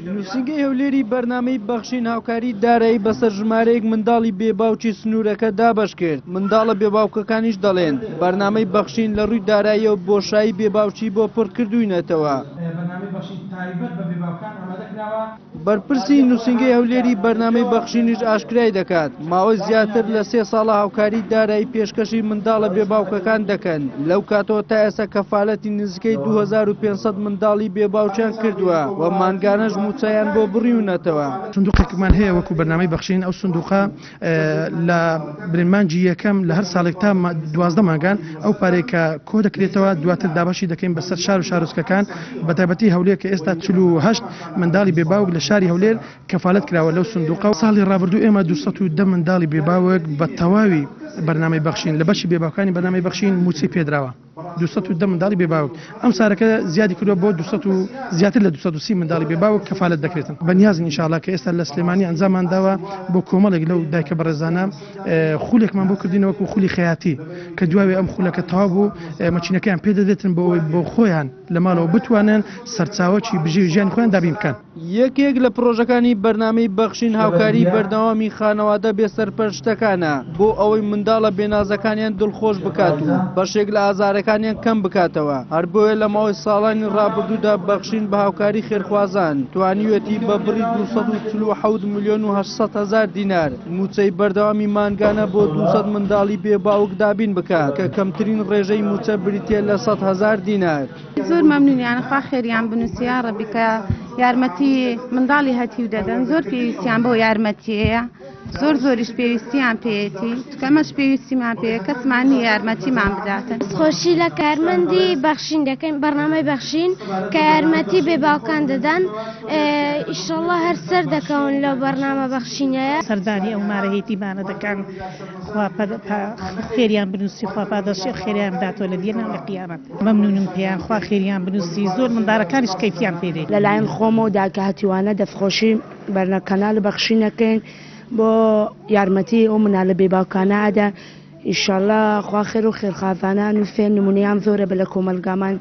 نووسنگی هەولێری بەرنامەی بەخشین هاوکاری دارایی بەسەر ژمارەیەک منداڵی بێباوکی سنوورەکە دابەش کرد. منداڵە بێباوکەکانیش دەڵێن بەرنامەی بەخشین لە ڕووی داراییەوە بۆشایی بێباوکی بۆ پڕ کردوینەتەوە. بەرپرسی نووسنگی هەولێری بەرنامەی بەخشینیش ئاشکرای دەکات ماوەی زیاتر لە 3 ساڵە هاوکاری دارایی پێشکەشی منداڵە بێباوکەکان دەکەن. لەو کاتەوە تا ئێستا کەفالەتی نزیکەی 2500 منداڵی بێباوچیان کردووە و مانگانەش موچەیان بۆ بڕیونەتەوە. سندوقێکمان هەیە وەکو بەرنامەی بەخشین. ئەو سندوقە لە برنمانجی یەکەم لە هەر ساڵێک تا 12 مانگان ئەو پارەی کە کۆ دەکرێتەوە دواتر دابەشی دەکەین بەسەر شار و شارۆچکەکان بەتایبەتی هەولێر کە ئێستا 48 منداڵی بێباوک لە شاری هەولێر کەفالەت کراوە لەو سندوقە. ساڵی ڕابردوو ئێمە 210 منداڵی بێباوک بە تەواوی بەرنامەی بەخشین لە بەشی بێباوکانی بەرنامەی بەخشین موچەی پێدراوە. 210 منداڵی بێباوک ئەم سارەکە زیادی کردووە بۆ 200 زیاتر لە 230 منداڵی بێباوک کەفالەت دەکرێتن. بەنیازن ئینشاءالله کە ئێستا لە سلێمانی ئەنجامان داوە بۆ کۆمەڵێک لەو دایکە بەڕێزانە خولێکمان بۆ کردینەوە وەکو خولی خەیاتی کە دوای ئەم خولەکە تەواو بوو مەچینەکەیان پێدەدێتن بۆ خۆیان لە ماڵەوە بتوانن سەرچاوەی بژی ژیان خۆیان دابین بکەن. یەکێک لە پرۆژەکانی بەرنامەی بەخشین هاوکاری بەردەوامی خانەوادە بێسەرپەرشتەکانە بۆ ئەوەی منداڵە بێنازەکانیان دڵخۆش بکات و بەشێک لە ئازارەکانیان کەم بکاتەوە. هەر بۆیە لە ماوەی ساڵانی ڕابردوودا بەخشین بە هاوکاری خێرخوازان توانیوەتی بە بڕی 247 ملیۆن و 800 هزار دینار موچەی بەردەوامی مانگانە بۆ 200 منداڵی بێباوک دابین بکات کە کەمترین ڕێژەی موچە بریتێ لە 100 هزار دینار. زۆر مەمنونیانە خوا خێریان بنووسیا ڕەبیکە یارمەتی منداڵی هەتیو دەدەن زۆر پێویستیان بۆ یارمەتیەیە زۆریش پێویستیان پێێتی کەمەش پێویستیمان پێ کەسمانی یارمەتیمان بداتن. خۆشی لە کارمەندی بەخشین دەکەین بەرنامەی بەخشین کە یارمەتی بێباوکان دەدەن ئیشەڵڵا هەر سەر دەکەون لە بەرنامە بەخشینەیە. سەردانی ئەو مارەهێتیمانە دەکەن خێریان بنووسی خوا پاداشی خێریان بداتەوە لە دیێنە لە قیامەت. مەمنونم پێیان خوا خێریان بنووسی زۆر منداڵەکانیش کەیفیان پێدێت. لەلایەن خۆمە و داکە هەتیوانە دەستخۆشی کەناڵ بەخشینەکەین بۆ یارمەتی ئەو منالە بێباوکانە ئەدا ئیشەڵڵا خوا خێر و خێرخافانان و فێن نمونەیان زۆرە بە لە کۆمەلگامان.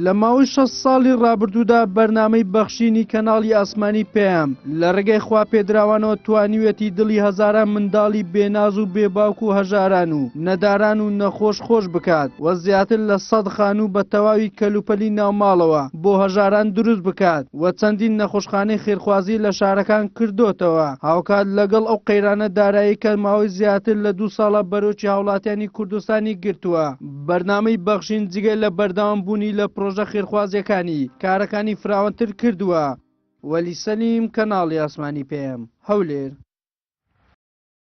لە ماوەی 6 ساڵی ڕابردوودا بەرنامەی بەخشینی کەناڵی ئاسمانی پێم لە ڕێگەی خوا پێدراوانەوە توانیوەتی دڵی هەزاران منداڵی بێناز و بێباوک و هەژاران و نەداران و نەخۆش خۆش بکات و زیاتر لە 100 خانوو بە تەواوی کەلوپەلی ناوماڵەوە بۆ هەژاران دروست بکات و چەندین نەخۆشخانەی خێرخوازی لە شارەکان کردوتەوە هاوکات لەگەڵ ئەو قەیرانە دارایی کە ماوەی زیاتر لە 2 ساڵە بەرۆکی هاوڵاتیانی کوردستانی گرتووە. بەرنامەی بەخشین جگە لە بەردەوامبوونی لە پرۆژە خێرخوازیەکانی کارەکانی فراوانتر کردووە. وەلی سەلیم کەناڵی ئاسمانی پێم هەولێر.